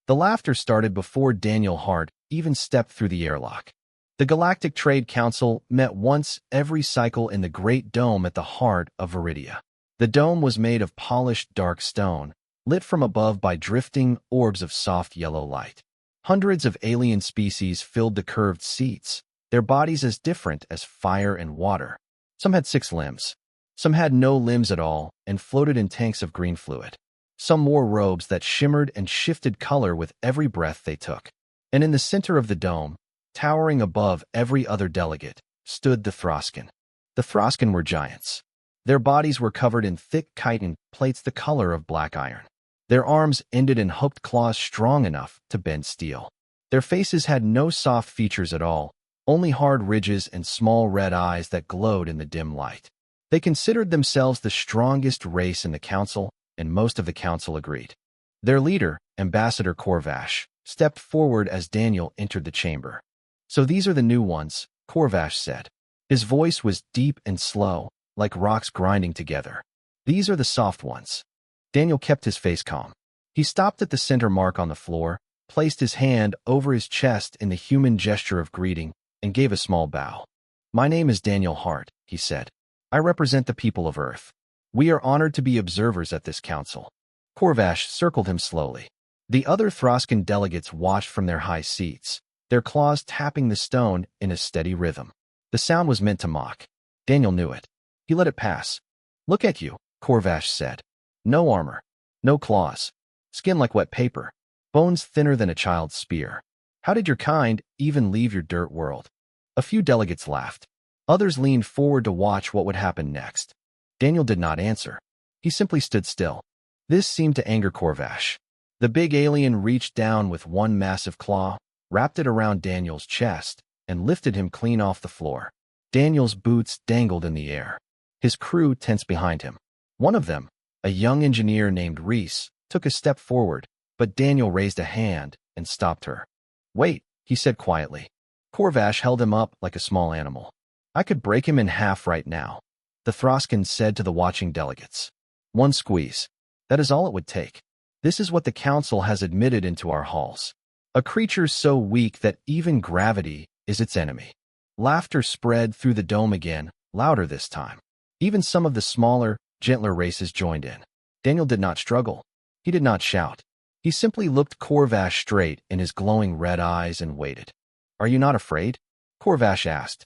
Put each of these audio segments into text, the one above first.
The laughter started before Daniel Hart even stepped through the airlock. The Galactic Trade Council met once every cycle in the Great Dome at the heart of Viridia. The dome was made of polished dark stone, lit from above by drifting orbs of soft yellow light. Hundreds of alien species filled the curved seats, their bodies as different as fire and water. Some had 6 limbs. Some had no limbs at all and floated in tanks of green fluid. Some wore robes that shimmered and shifted color with every breath they took. And in the center of the dome, towering above every other delegate, stood the Throskin. The Throskin were giants. Their bodies were covered in thick chitin plates the color of black iron. Their arms ended in hooked claws strong enough to bend steel. Their faces had no soft features at all, only hard ridges and small red eyes that glowed in the dim light. They considered themselves the strongest race in the council, and most of the council agreed. Their leader, Ambassador Corvash, stepped forward as Daniel entered the chamber. "So these are the new ones," Corvash said. His voice was deep and slow, like rocks grinding together. "These are the soft ones." Daniel kept his face calm. He stopped at the center mark on the floor, placed his hand over his chest in the human gesture of greeting, and gave a small bow. "My name is Daniel Hart," he said. "I represent the people of Earth. We are honored to be observers at this council." Corvash circled him slowly. The other Throskin delegates watched from their high seats, their claws tapping the stone in a steady rhythm. The sound was meant to mock. Daniel knew it. He let it pass. "Look at you," Corvash said. "No armor, no claws, skin like wet paper, bones thinner than a child's spear. How did your kind even leave your dirt world?" A few delegates laughed. Others leaned forward to watch what would happen next. Daniel did not answer. He simply stood still. This seemed to anger Corvash. The big alien reached down with one massive claw, wrapped it around Daniel's chest, and lifted him clean off the floor. Daniel's boots dangled in the air. His crew tensed behind him. One of them, a young engineer named Reese, took a step forward, but Daniel raised a hand and stopped her. "Wait," he said quietly. Corvash held him up like a small animal. "I could break him in half right now," the Throskin said to the watching delegates. "One squeeze. That is all it would take. This is what the council has admitted into our halls. A creature so weak that even gravity is its enemy." Laughter spread through the dome again, louder this time. Even some of the smaller, gentler races joined in. Daniel did not struggle. He did not shout. He simply looked Corvash straight in his glowing red eyes and waited. "Are you not afraid?" Corvash asked.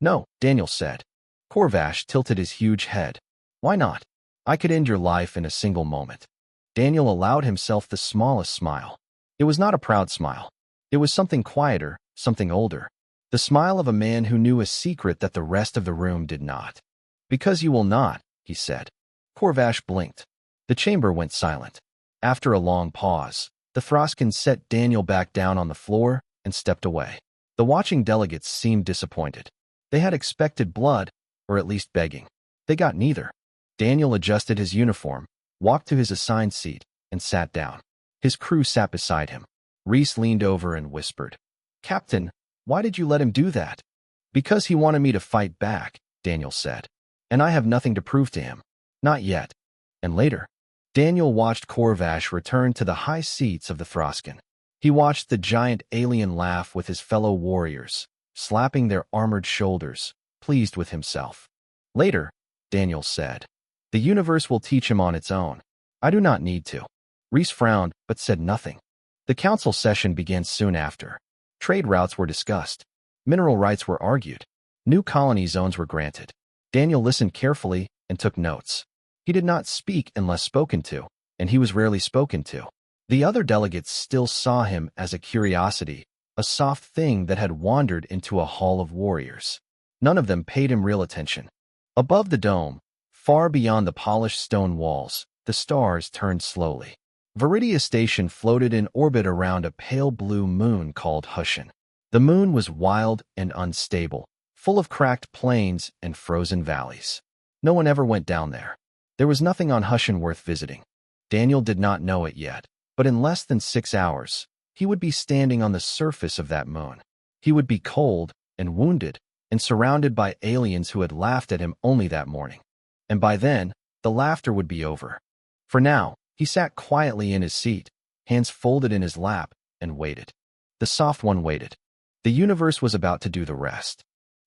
"No," Daniel said. Corvash tilted his huge head. "Why not? I could end your life in a single moment." Daniel allowed himself the smallest smile. It was not a proud smile. It was something quieter, something older. The smile of a man who knew a secret that the rest of the room did not. "Because you will not," he said. Corvash blinked. The chamber went silent. After a long pause, the Throskin set Daniel back down on the floor and stepped away. The watching delegates seemed disappointed. They had expected blood, or at least begging. They got neither. Daniel adjusted his uniform, walked to his assigned seat, and sat down. His crew sat beside him. Reese leaned over and whispered, "Captain, why did you let him do that?" "Because he wanted me to fight back," Daniel said. "And I have nothing to prove to him. Not yet." And later, Daniel watched Corvash return to the high seats of the Throskin. He watched the giant alien laugh with his fellow warriors, slapping their armored shoulders, pleased with himself. Later, Daniel said, "The universe will teach him on its own. I do not need to." Reese frowned, but said nothing. The council session began soon after. Trade routes were discussed. Mineral rights were argued. New colony zones were granted. Daniel listened carefully and took notes. He did not speak unless spoken to, and he was rarely spoken to. The other delegates still saw him as a curiosity, a soft thing that had wandered into a hall of warriors. None of them paid him real attention. Above the dome, far beyond the polished stone walls, the stars turned slowly. Viridia Station floated in orbit around a pale blue moon called Hushin. The moon was wild and unstable, full of cracked plains and frozen valleys. No one ever went down there. There was nothing on Hushin worth visiting. Daniel did not know it yet, but in less than 6 hours, he would be standing on the surface of that moon. He would be cold and wounded and surrounded by aliens who had laughed at him only that morning. And by then, the laughter would be over. For now, he sat quietly in his seat, hands folded in his lap, and waited. The soft one waited. The universe was about to do the rest.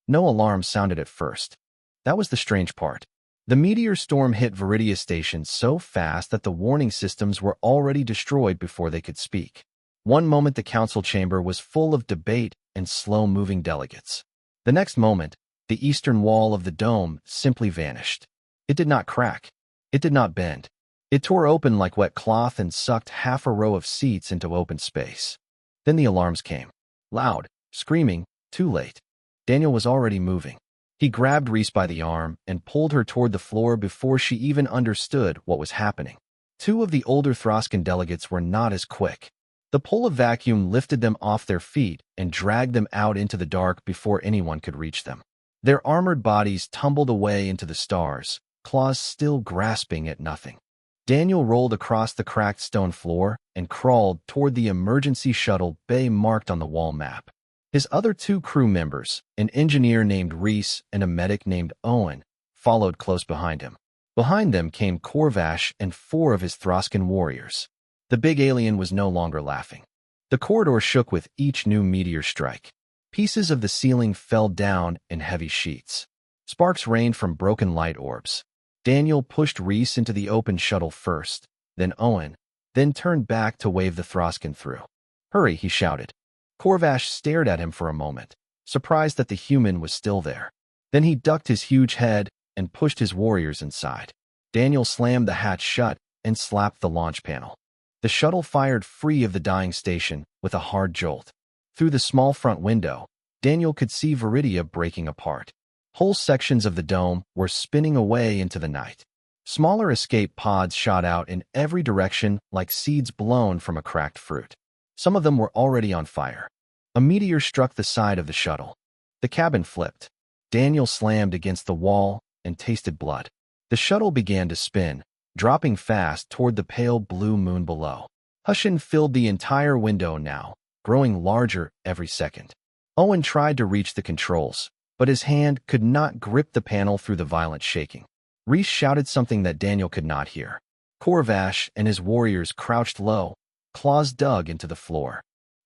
No alarm sounded at first. That was the strange part. The meteor storm hit Viridia Station so fast that the warning systems were already destroyed before they could speak. One moment the council chamber was full of debate and slow-moving delegates. The next moment, the eastern wall of the dome simply vanished. It did not crack. It did not bend. It tore open like wet cloth and sucked half a row of seats into open space. Then the alarms came. Loud, screaming, too late. Daniel was already moving. He grabbed Reese by the arm and pulled her toward the floor before she even understood what was happening. Two of the older Throskan delegates were not as quick. The pull of vacuum lifted them off their feet and dragged them out into the dark before anyone could reach them. Their armored bodies tumbled away into the stars, claws still grasping at nothing. Daniel rolled across the cracked stone floor and crawled toward the emergency shuttle bay marked on the wall map. His other two crew members, an engineer named Reese and a medic named Owen, followed close behind him. Behind them came Corvash and 4 of his Throskan warriors. The big alien was no longer laughing. The corridor shook with each new meteor strike. Pieces of the ceiling fell down in heavy sheets. Sparks rained from broken light orbs. Daniel pushed Reese into the open shuttle first, then Owen, then turned back to wave the Throskan through. "Hurry," he shouted. Corvash stared at him for a moment, surprised that the human was still there. Then he ducked his huge head and pushed his warriors inside. Daniel slammed the hatch shut and slapped the launch panel. The shuttle fired free of the dying station with a hard jolt. Through the small front window, Daniel could see Viridia breaking apart. Whole sections of the dome were spinning away into the night. Smaller escape pods shot out in every direction like seeds blown from a cracked fruit. Some of them were already on fire. A meteor struck the side of the shuttle. The cabin flipped. Daniel slammed against the wall and tasted blood. The shuttle began to spin, dropping fast toward the pale blue moon below. Hushin filled the entire window now, growing larger every second. Owen tried to reach the controls, but his hand could not grip the panel through the violent shaking. Reese shouted something that Daniel could not hear. Corvash and his warriors crouched low, claws dug into the floor.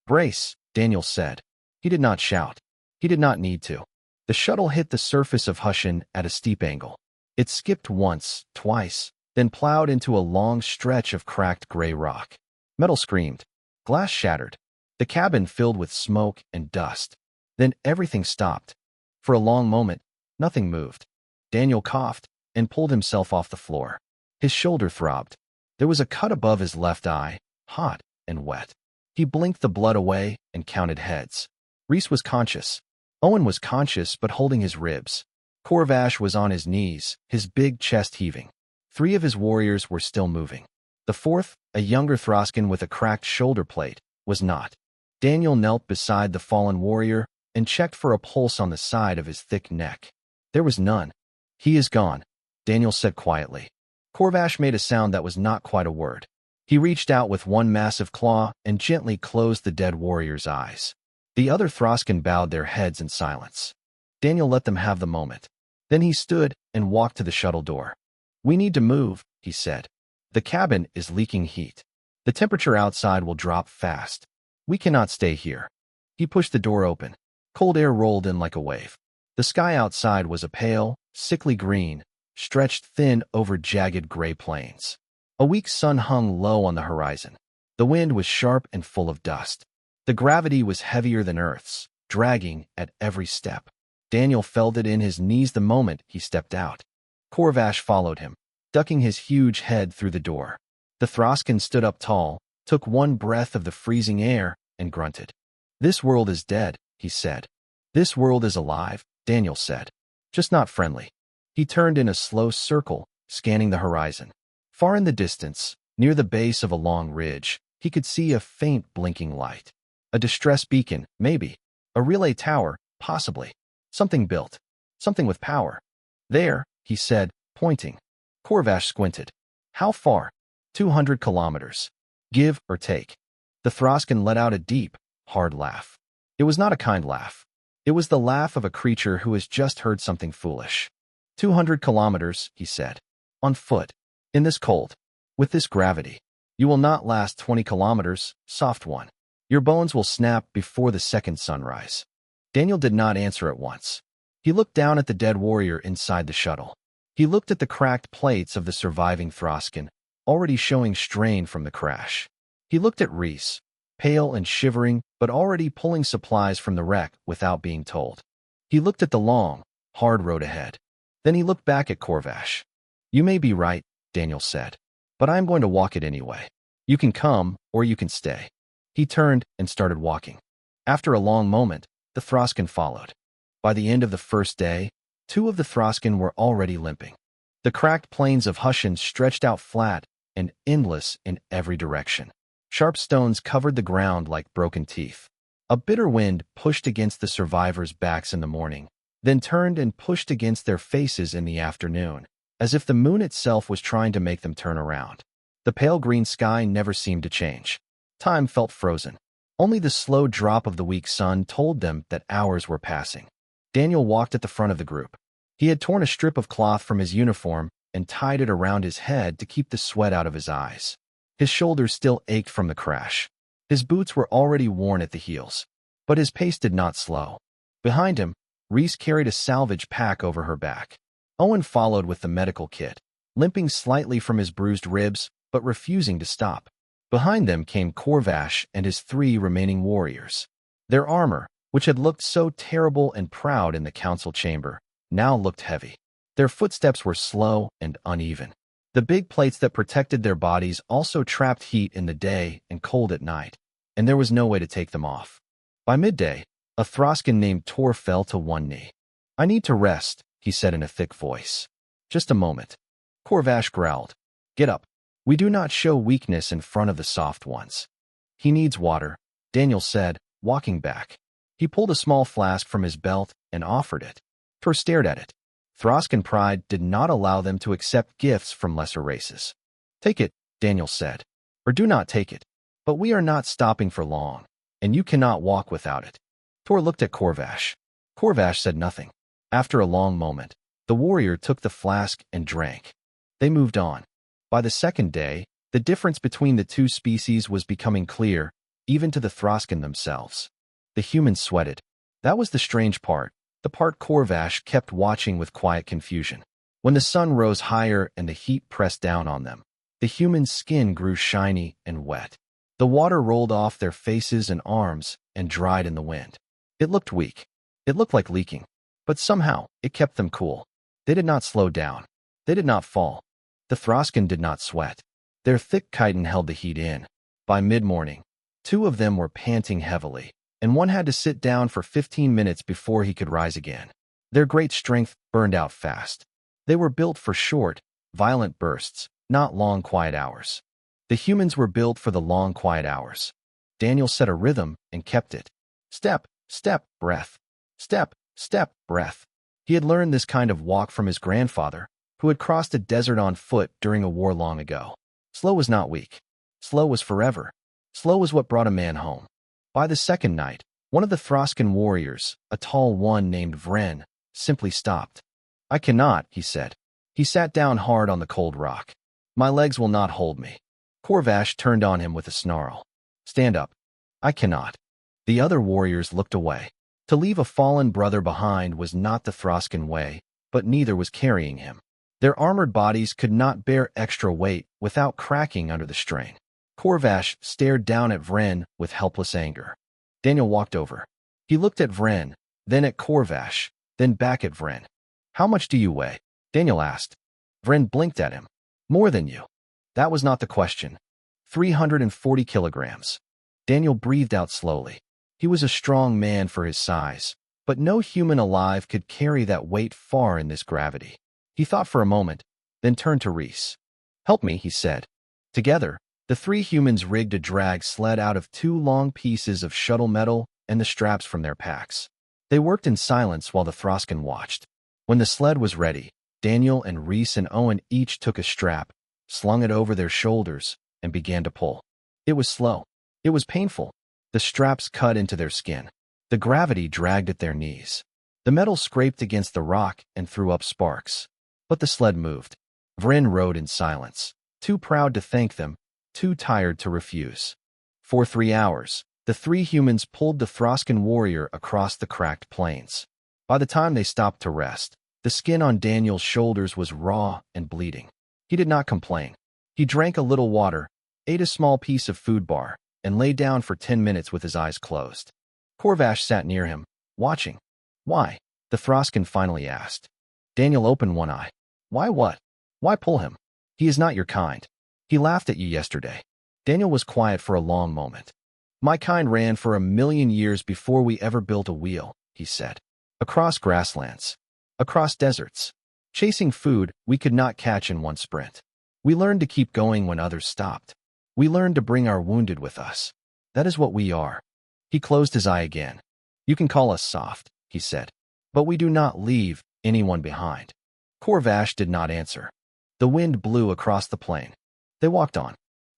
"Brace," Daniel said. He did not shout. He did not need to. The shuttle hit the surface of Hushin at a steep angle. It skipped once, twice, then plowed into a long stretch of cracked gray rock. Metal screamed. Glass shattered. The cabin filled with smoke and dust. Then everything stopped. For a long moment, nothing moved. Daniel coughed and pulled himself off the floor. His shoulder throbbed. There was a cut above his left eye, hot and wet. He blinked the blood away and counted heads. Reese was conscious. Owen was conscious but holding his ribs. Corvash was on his knees, his big chest heaving. 3 of his warriors were still moving. The 4th, a younger Throskan with a cracked shoulder plate, was not. Daniel knelt beside the fallen warrior and checked for a pulse on the side of his thick neck. There was none. "He is gone," Daniel said quietly. Corvash made a sound that was not quite a word. He reached out with one massive claw and gently closed the dead warrior's eyes. The other Throskan bowed their heads in silence. Daniel let them have the moment. Then he stood and walked to the shuttle door. "We need to move," he said. "The cabin is leaking heat. The temperature outside will drop fast. We cannot stay here." He pushed the door open. Cold air rolled in like a wave. The sky outside was a pale, sickly green, stretched thin over jagged gray plains. A weak sun hung low on the horizon. The wind was sharp and full of dust. The gravity was heavier than Earth's, dragging at every step. Daniel felt it in his knees the moment he stepped out. Corvash followed him, ducking his huge head through the door. The Throskan stood up tall, took one breath of the freezing air, and grunted. "This world is dead," he said. "This world is alive," Daniel said. "Just not friendly." He turned in a slow circle, scanning the horizon. Far in the distance, near the base of a long ridge, he could see a faint blinking light. A distress beacon, maybe. A relay tower, possibly. Something built. Something with power. "There," he said, pointing. Corvash squinted. "How far?" 200 kilometers. Give or take. The Throskan let out a deep, hard laugh. It was not a kind laugh. It was the laugh of a creature who has just heard something foolish. 200 kilometers, he said. On foot. In this cold. With this gravity. You will not last 20 kilometers, soft one. Your bones will snap before the second sunrise. Daniel did not answer at once. He looked down at the dead warrior inside the shuttle. He looked at the cracked plates of the surviving Throskin, already showing strain from the crash. He looked at Reese, pale and shivering, but already pulling supplies from the wreck without being told. He looked at the long, hard road ahead. Then he looked back at Corvash. You may be right, Daniel said, but I am going to walk it anyway. You can come, or you can stay. He turned and started walking. After a long moment, the Throskin followed. By the end of the first day, 2 of the Throskin were already limping. The cracked plains of Hushin stretched out flat and endless in every direction. Sharp stones covered the ground like broken teeth. A bitter wind pushed against the survivors' backs in the morning, then turned and pushed against their faces in the afternoon, as if the moon itself was trying to make them turn around. The pale green sky never seemed to change. Time felt frozen. Only the slow drop of the weak sun told them that hours were passing. Daniel walked at the front of the group. He had torn a strip of cloth from his uniform and tied it around his head to keep the sweat out of his eyes. His shoulders still ached from the crash. His boots were already worn at the heels. But his pace did not slow. Behind him, Reese carried a salvage pack over her back. Owen followed with the medical kit, limping slightly from his bruised ribs, but refusing to stop. Behind them came Corvash and his 3 remaining warriors. Their armor, which had looked so terrible and proud in the council chamber, now looked heavy. Their footsteps were slow and uneven. The big plates that protected their bodies also trapped heat in the day and cold at night, and there was no way to take them off. By midday, a Throskin named Tor fell to one knee. I need to rest, he said in a thick voice. Just a moment. Corvash growled. Get up. We do not show weakness in front of the soft ones. He needs water, Daniel said, walking back. He pulled a small flask from his belt and offered it. Tor stared at it. Throskin pride did not allow them to accept gifts from lesser races. Take it, Daniel said. Or do not take it. But we are not stopping for long, and you cannot walk without it. Tor looked at Corvash. Corvash said nothing. After a long moment, the warrior took the flask and drank. They moved on. By the second day, the difference between the 2 species was becoming clear, even to the Throskin themselves. The humans sweated. That was the strange part, the part Corvash kept watching with quiet confusion. When the sun rose higher and the heat pressed down on them, the humans' skin grew shiny and wet. The water rolled off their faces and arms and dried in the wind. It looked weak. It looked like leaking. But somehow, it kept them cool. They did not slow down. They did not fall. The Throskin did not sweat. Their thick chitin held the heat in. By mid-morning, 2 of them were panting heavily, and one had to sit down for 15 minutes before he could rise again. Their great strength burned out fast. They were built for short, violent bursts, not long, quiet hours. The humans were built for the long, quiet hours. Daniel set a rhythm and kept it. Step, step, breath. Step, step, breath. He had learned this kind of walk from his grandfather, who had crossed a desert on foot during a war long ago. Slow was not weak. Slow was forever. Slow was what brought a man home. By the second night, one of the Throskin warriors, a tall one named Vren, simply stopped. I cannot, he said. He sat down hard on the cold rock. My legs will not hold me. Corvash turned on him with a snarl. Stand up. I cannot. The other warriors looked away. To leave a fallen brother behind was not the Throskin way, but neither was carrying him. Their armored bodies could not bear extra weight without cracking under the strain. Corvash stared down at Vren with helpless anger. Daniel walked over. He looked at Vren, then at Corvash, then back at Vren. How much do you weigh? Daniel asked. Vren blinked at him. More than you. That was not the question. 340 kilograms. Daniel breathed out slowly. He was a strong man for his size, but no human alive could carry that weight far in this gravity. He thought for a moment, then turned to Reese. Help me, he said. Together, the 3 humans rigged a drag sled out of 2 long pieces of shuttle metal and the straps from their packs. They worked in silence while the Throskin watched. When the sled was ready, Daniel and Reese and Owen each took a strap, slung it over their shoulders, and began to pull. It was slow. It was painful. The straps cut into their skin. The gravity dragged at their knees. The metal scraped against the rock and threw up sparks. But the sled moved. Vren rode in silence, too proud to thank them, too tired to refuse. For 3 hours, the 3 humans pulled the Throskan warrior across the cracked plains. By the time they stopped to rest, the skin on Daniel's shoulders was raw and bleeding. He did not complain. He drank a little water, ate a small piece of food bar, and lay down for 10 minutes with his eyes closed. Corvash sat near him, watching. "Why?" the Throskan finally asked. Daniel opened one eye. "Why what? Why pull him? He is not your kind. He laughed at you yesterday." Daniel was quiet for a long moment. "My kind ran for 1,000,000 years before we ever built a wheel," he said. "Across grasslands. Across deserts. Chasing food we could not catch in one sprint. We learned to keep going when others stopped. We learned to bring our wounded with us. That is what we are." He closed his eye again. "You can call us soft," he said. "But we do not leave anyone behind." Corvash did not answer. The wind blew across the plain. They walked on.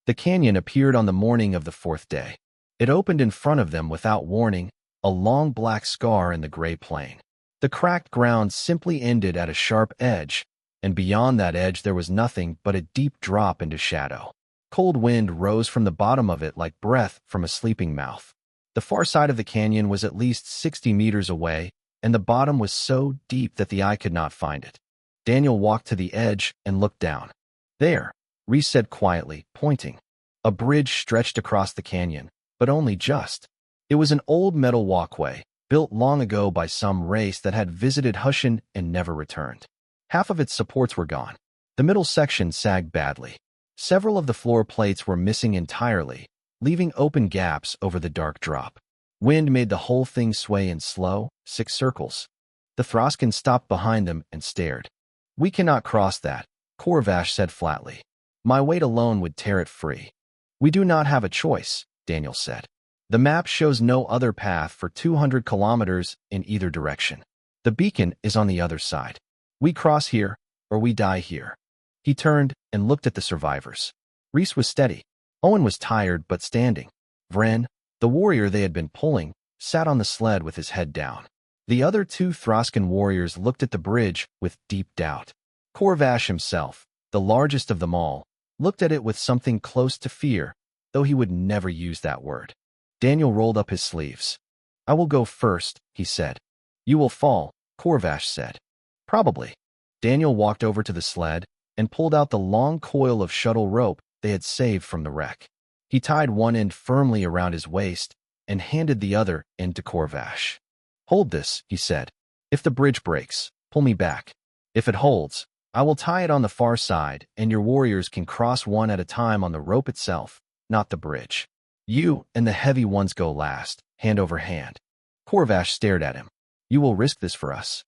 The canyon appeared on the morning of the 4th day. It opened in front of them without warning, a long black scar in the gray plain. The cracked ground simply ended at a sharp edge, and beyond that edge there was nothing but a deep drop into shadow. Cold wind rose from the bottom of it like breath from a sleeping mouth. The far side of the canyon was at least 60 meters away, and the bottom was so deep that the eye could not find it. Daniel walked to the edge and looked down. "There," Reese said quietly, pointing. A bridge stretched across the canyon, but only just. It was an old metal walkway, built long ago by some race that had visited Hushin and never returned. Half of its supports were gone. The middle section sagged badly. Several of the floor plates were missing entirely, leaving open gaps over the dark drop. Wind made the whole thing sway in slow, 6 circles. The Throskan stopped behind them and stared. "We cannot cross that," Corvash said flatly. "My weight alone would tear it free." "We do not have a choice," Daniel said. "The map shows no other path for 200 kilometers in either direction. The beacon is on the other side. We cross here, or we die here." He turned and looked at the survivors. Reese was steady. Owen was tired but standing. Vren, the warrior they had been pulling, sat on the sled with his head down. The other 2 Throskan warriors looked at the bridge with deep doubt. Corvash himself, the largest of them all, looked at it with something close to fear, though he would never use that word. Daniel rolled up his sleeves. "I will go first," he said. "You will fall," Corvash said. "Probably." Daniel walked over to the sled and pulled out the long coil of shuttle rope they had saved from the wreck. He tied one end firmly around his waist and handed the other end to Corvash. "Hold this," he said. "If the bridge breaks, pull me back. If it holds, I will tie it on the far side, and your warriors can cross one at a time on the rope itself, not the bridge. You and the heavy ones go last, hand over hand." Corvash stared at him. "You will risk this for us?"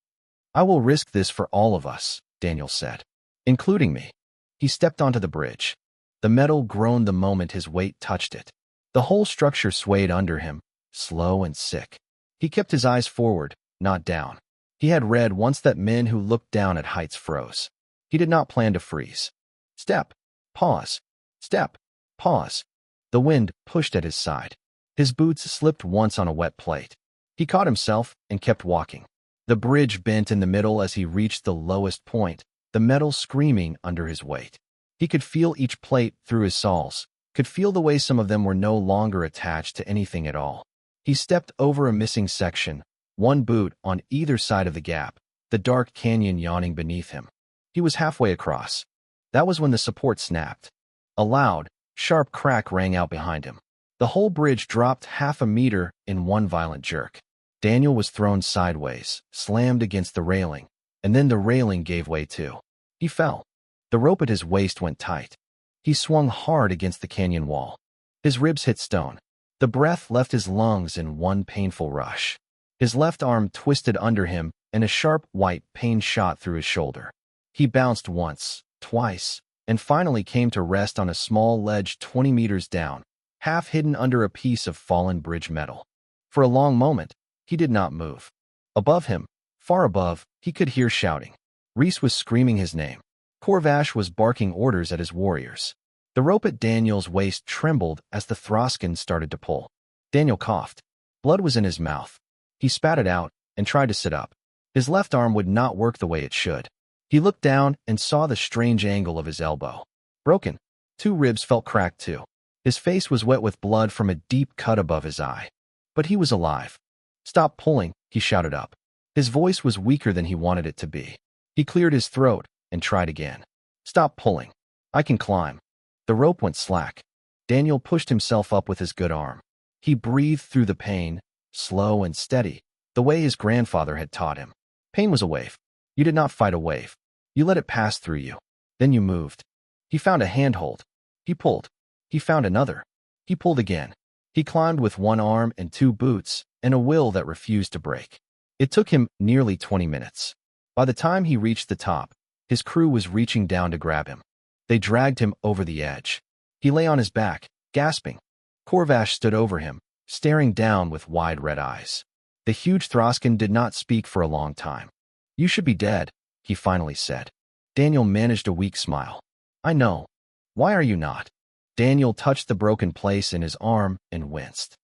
"I will risk this for all of us," Daniel said. "Including me." He stepped onto the bridge. The metal groaned the moment his weight touched it. The whole structure swayed under him, slow and sick. He kept his eyes forward, not down. He had read once that men who looked down at heights froze. He did not plan to freeze. Step. Pause. Step. Pause. The wind pushed at his side. His boots slipped once on a wet plate. He caught himself and kept walking. The bridge bent in the middle as he reached the lowest point, the metal screaming under his weight. He could feel each plate through his soles, could feel the way some of them were no longer attached to anything at all. He stepped over a missing section, one boot on either side of the gap, the dark canyon yawning beneath him. He was halfway across. That was when the support snapped. A loud, sharp crack rang out behind him. The whole bridge dropped half a meter in one violent jerk. Daniel was thrown sideways, slammed against the railing, and then the railing gave way too. He fell. The rope at his waist went tight. He swung hard against the canyon wall. His ribs hit stone. The breath left his lungs in one painful rush. His left arm twisted under him, and a sharp white pain shot through his shoulder. He bounced once, twice, and finally came to rest on a small ledge 20 meters down, half hidden under a piece of fallen bridge metal. For a long moment, he did not move. Above him, far above, he could hear shouting. Reese was screaming his name. Corvash was barking orders at his warriors. The rope at Daniel's waist trembled as the Throskan started to pull. Daniel coughed. Blood was in his mouth. He spat it out and tried to sit up. His left arm would not work the way it should. He looked down and saw the strange angle of his elbow. Broken. Two ribs felt cracked too. His face was wet with blood from a deep cut above his eye. But he was alive. "Stop pulling," he shouted up. His voice was weaker than he wanted it to be. He cleared his throat and tried again. "Stop pulling. I can climb." The rope went slack. Daniel pushed himself up with his good arm. He breathed through the pain, slow and steady, the way his grandfather had taught him. Pain was a wave. You did not fight a wave. You let it pass through you. Then you moved. He found a handhold. He pulled. He found another. He pulled again. He climbed with one arm and two boots, and a will that refused to break. It took him nearly 20 minutes. By the time he reached the top, his crew was reaching down to grab him. They dragged him over the edge. He lay on his back, gasping. Corvash stood over him, staring down with wide red eyes. The huge Throskin did not speak for a long time. "You should be dead," he finally said. Daniel managed a weak smile. "I know. Why are you not?" Daniel touched the broken place in his arm and winced.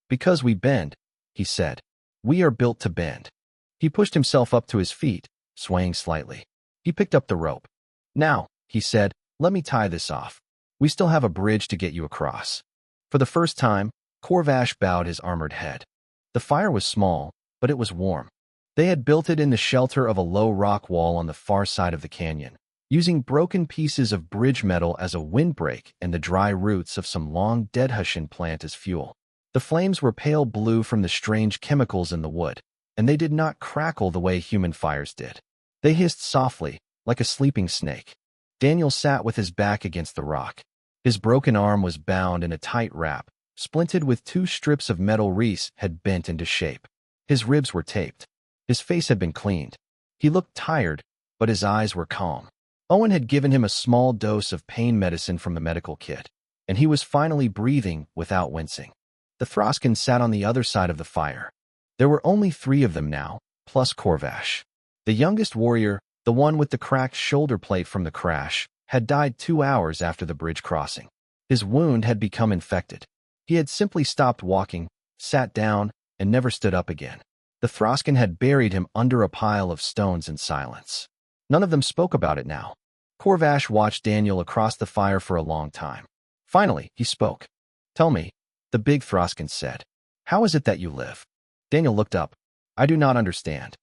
"Because we bend," he said. "We are built to bend." He pushed himself up to his feet, swaying slightly. He picked up the rope. "Now," he said, "let me tie this off. We still have a bridge to get you across." For the first time, Corvash bowed his armored head. The fire was small, but it was warm. They had built it in the shelter of a low rock wall on the far side of the canyon, using broken pieces of bridge metal as a windbreak and the dry roots of some long deadhushin plant as fuel. The flames were pale blue from the strange chemicals in the wood, and they did not crackle the way human fires did. They hissed softly, like a sleeping snake. Daniel sat with his back against the rock. His broken arm was bound in a tight wrap, splinted with two strips of metal Reese had bent into shape. His ribs were taped. His face had been cleaned. He looked tired, but his eyes were calm. Owen had given him a small dose of pain medicine from the medical kit, and he was finally breathing without wincing. The Throskin sat on the other side of the fire. There were only 3 of them now, plus Corvash. The youngest warrior, the one with the cracked shoulder plate from the crash, had died 2 hours after the bridge crossing. His wound had become infected. He had simply stopped walking, sat down, and never stood up again. The Throskin had buried him under a pile of stones in silence. None of them spoke about it now. Corvash watched Daniel across the fire for a long time. Finally, he spoke. "Tell me," the big Throskin said. "How is it that you live?" Daniel looked up. "I do not understand.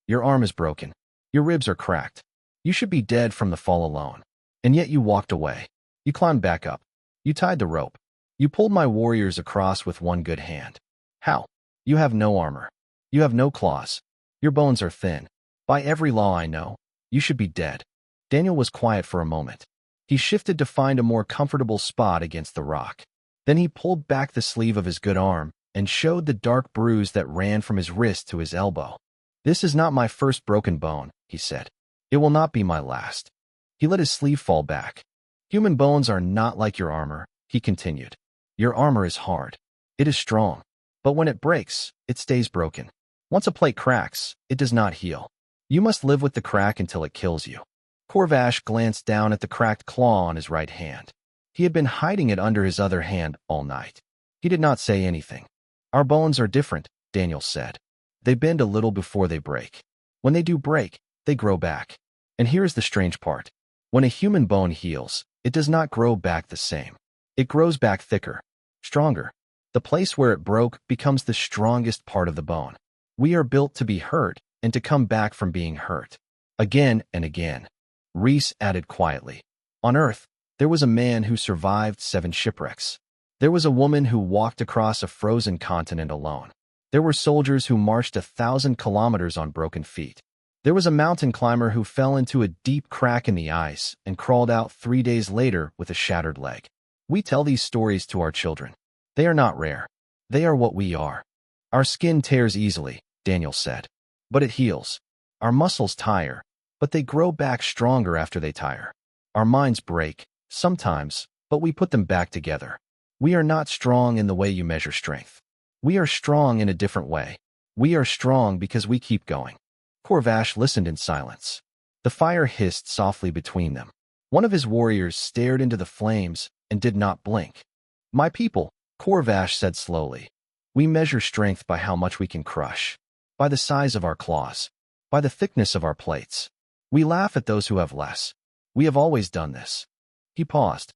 Your arm is broken. Your ribs are cracked. You should be dead from the fall alone. And yet you walked away. You climbed back up. You tied the rope. You pulled my warriors across with one good hand. How? You have no armor. You have no claws. Your bones are thin. By every law I know, you should be dead." Daniel was quiet for a moment. He shifted to find a more comfortable spot against the rock. Then he pulled back the sleeve of his good arm and showed the dark bruise that ran from his wrist to his elbow. "This is not my first broken bone," he said. "It will not be my last." He let his sleeve fall back. "Human bones are not like your armor," he continued. "Your armor is hard. It is strong. But when it breaks, it stays broken. Once a plate cracks, it does not heal. You must live with the crack until it kills you." Corvash glanced down at the cracked claw on his right hand. He had been hiding it under his other hand all night. He did not say anything. "Our bones are different," Daniel said. "They bend a little before they break. When they do break, they grow back. And here is the strange part. When a human bone heals, it does not grow back the same. It grows back thicker, stronger. The place where it broke becomes the strongest part of the bone. We are built to be hurt and to come back from being hurt. Again and again." Reese added quietly. "On Earth, there was a man who survived 7 shipwrecks. There was a woman who walked across a frozen continent alone. There were soldiers who marched 1,000 kilometers on broken feet. There was a mountain climber who fell into a deep crack in the ice and crawled out 3 days later with a shattered leg. We tell these stories to our children. They are not rare. They are what we are. Our skin tears easily," Daniel said. "But it heals. Our muscles tire, but they grow back stronger after they tire. Our minds break, sometimes, but we put them back together. We are not strong in the way you measure strength. We are strong in a different way. We are strong because we keep going." Corvash listened in silence. The fire hissed softly between them. One of his warriors stared into the flames and did not blink. "My people," Corvash said slowly, "we measure strength by how much we can crush, by the size of our claws, by the thickness of our plates. We laugh at those who have less. We have always done this." He paused.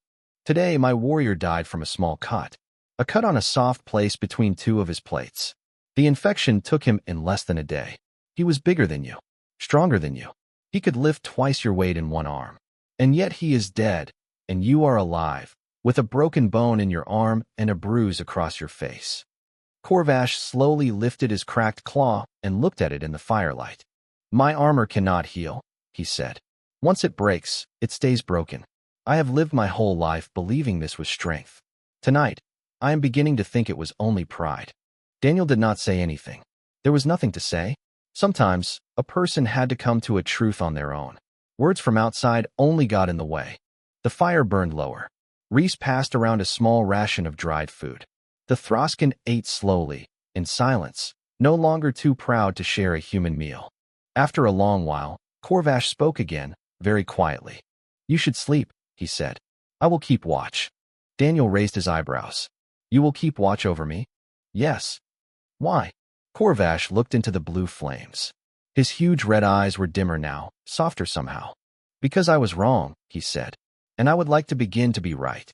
Today, my warrior died from a small cut. A cut on a soft place between two of his plates. The infection took him in less than a day. He was bigger than you, stronger than you. He could lift twice your weight in one arm. And yet he is dead, and you are alive, with a broken bone in your arm and a bruise across your face. Corvash slowly lifted his cracked claw and looked at it in the firelight. My armor cannot heal, he said. Once it breaks, it stays broken. I have lived my whole life believing this was strength. Tonight, I am beginning to think it was only pride. Daniel did not say anything. There was nothing to say. Sometimes, a person had to come to a truth on their own. Words from outside only got in the way. The fire burned lower. Reese passed around a small ration of dried food. The Throskin ate slowly, in silence, no longer too proud to share a human meal. After a long while, Corvash spoke again, very quietly. You should sleep, he said. I will keep watch. Daniel raised his eyebrows. You will keep watch over me? Yes. Why? Corvash looked into the blue flames. His huge red eyes were dimmer now, softer somehow. Because I was wrong, he said, and I would like to begin to be right.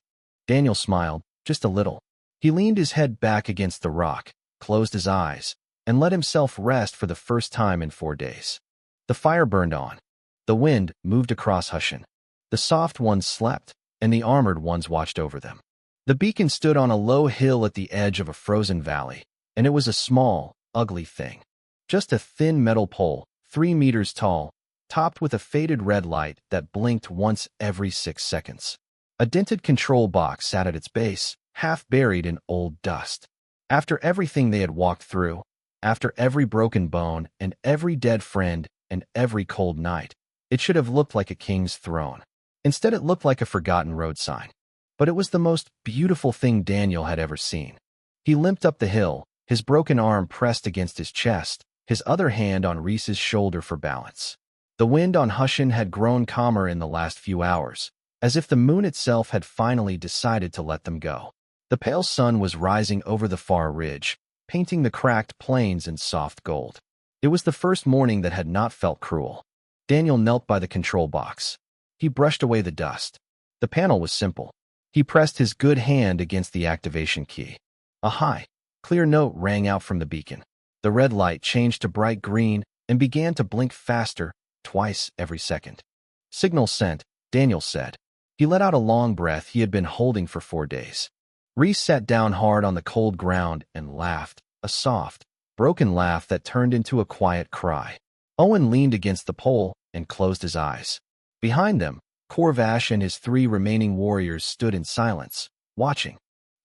Daniel smiled, just a little. He leaned his head back against the rock, closed his eyes, and let himself rest for the first time in 4 days. The fire burned on. The wind moved across Hushin. The soft ones slept, and the armored ones watched over them. The beacon stood on a low hill at the edge of a frozen valley, and it was a small, ugly thing. Just a thin metal pole, 3 meters tall, topped with a faded red light that blinked once every 6 seconds. A dented control box sat at its base, half buried in old dust. After everything they had walked through, after every broken bone and every dead friend and every cold night, it should have looked like a king's throne. Instead, it looked like a forgotten road sign. But it was the most beautiful thing Daniel had ever seen. He limped up the hill, his broken arm pressed against his chest, his other hand on Reese's shoulder for balance. The wind on Hushin had grown calmer in the last few hours, as if the moon itself had finally decided to let them go. The pale sun was rising over the far ridge, painting the cracked plains in soft gold. It was the first morning that had not felt cruel. Daniel knelt by the control box. He brushed away the dust. The panel was simple. He pressed his good hand against the activation key. A high, clear note rang out from the beacon. The red light changed to bright green and began to blink faster, twice every second. Signal sent, Daniel said. He let out a long breath he had been holding for 4 days. Reese sat down hard on the cold ground and laughed, a soft, broken laugh that turned into a quiet cry. Owen leaned against the pole and closed his eyes. Behind them, Corvash and his 3 remaining warriors stood in silence, watching.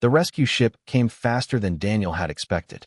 The rescue ship came faster than Daniel had expected.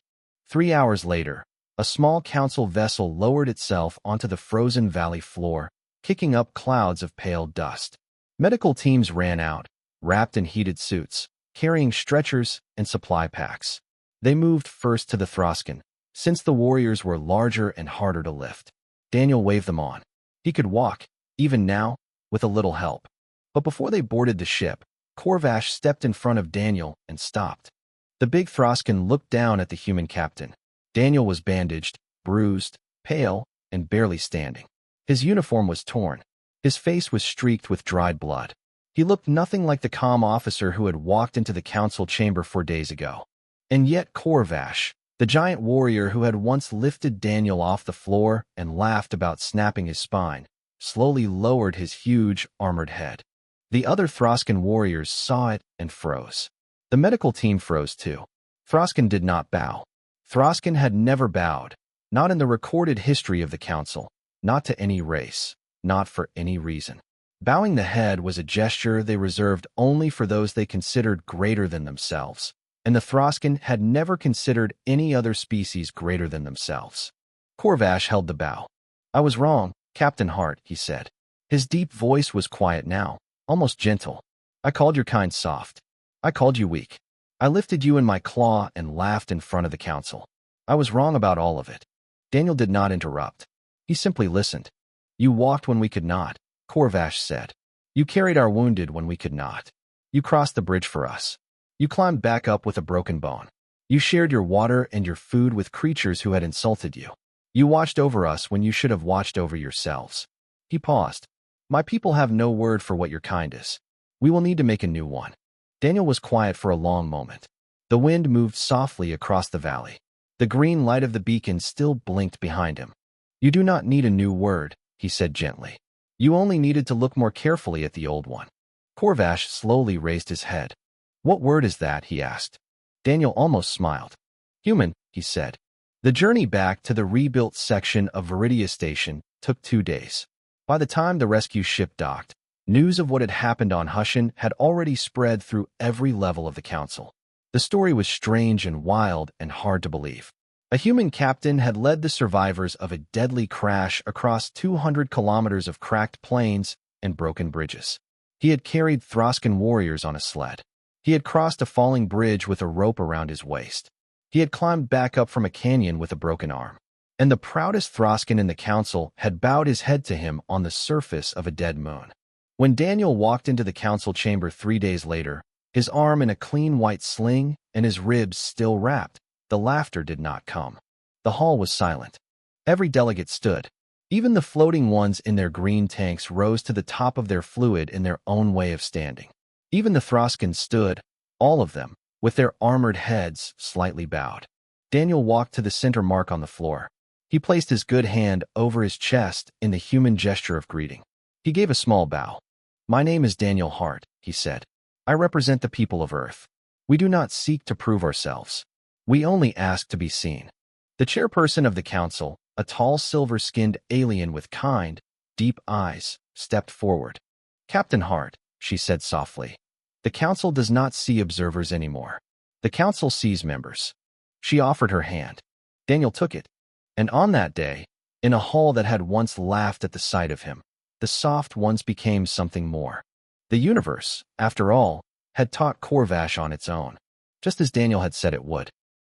3 hours later, a small council vessel lowered itself onto the frozen valley floor, kicking up clouds of pale dust. Medical teams ran out, wrapped in heated suits, carrying stretchers and supply packs. They moved first to the Throskin, since the warriors were larger and harder to lift. Daniel waved them on. He could walk, even now, with a little help. But before they boarded the ship, Corvash stepped in front of Daniel and stopped. The big Throskin looked down at the human captain. Daniel was bandaged, bruised, pale, and barely standing. His uniform was torn. His face was streaked with dried blood. He looked nothing like the calm officer who had walked into the council chamber 4 days ago. And yet Corvash, the giant warrior who had once lifted Daniel off the floor and laughed about snapping his spine, slowly lowered his huge, armored head. The other Throskin warriors saw it and froze. The medical team froze too. Throskin did not bow. Throskin had never bowed, not in the recorded history of the council, not to any race, not for any reason. Bowing the head was a gesture they reserved only for those they considered greater than themselves, and the Throskin had never considered any other species greater than themselves. Corvash held the bow. I was wrong, Captain Hart, he said. His deep voice was quiet now, almost gentle. I called your kind soft. I called you weak. I lifted you in my claw and laughed in front of the council. I was wrong about all of it. Daniel did not interrupt. He simply listened. You walked when we could not, Corvash said. You carried our wounded when we could not. You crossed the bridge for us. You climbed back up with a broken bone. You shared your water and your food with creatures who had insulted you. You watched over us when you should have watched over yourselves. He paused. My people have no word for what your kind is. We will need to make a new one. Daniel was quiet for a long moment. The wind moved softly across the valley. The green light of the beacon still blinked behind him. You do not need a new word, he said gently. You only needed to look more carefully at the old one. Corvash slowly raised his head. What word is that? He asked. Daniel almost smiled. Human, he said. The journey back to the rebuilt section of Viridia Station took 2 days. By the time the rescue ship docked, news of what had happened on Hushin had already spread through every level of the council. The story was strange and wild and hard to believe. A human captain had led the survivors of a deadly crash across 200 kilometers of cracked plains and broken bridges. He had carried Throskan warriors on a sled. He had crossed a falling bridge with a rope around his waist. He had climbed back up from a canyon with a broken arm. And the proudest Throskan in the council had bowed his head to him on the surface of a dead moon. When Daniel walked into the council chamber 3 days later, his arm in a clean white sling and his ribs still wrapped, the laughter did not come. The hall was silent. Every delegate stood. Even the floating ones in their green tanks rose to the top of their fluid in their own way of standing. Even the Throskans stood, all of them, with their armored heads slightly bowed. Daniel walked to the center mark on the floor. He placed his good hand over his chest in the human gesture of greeting. He gave a small bow. My name is Daniel Hart, he said. I represent the people of Earth. We do not seek to prove ourselves. We only ask to be seen. The chairperson of the council, a tall silver-skinned alien with kind, deep eyes, stepped forward. Captain Hart, she said softly. The council does not see observers anymore. The council sees members. She offered her hand. Daniel took it. And on that day, in a hall that had once laughed at the sight of him, the soft ones became something more. The universe, after all, had taught Corvash on its own, just as Daniel had said it would.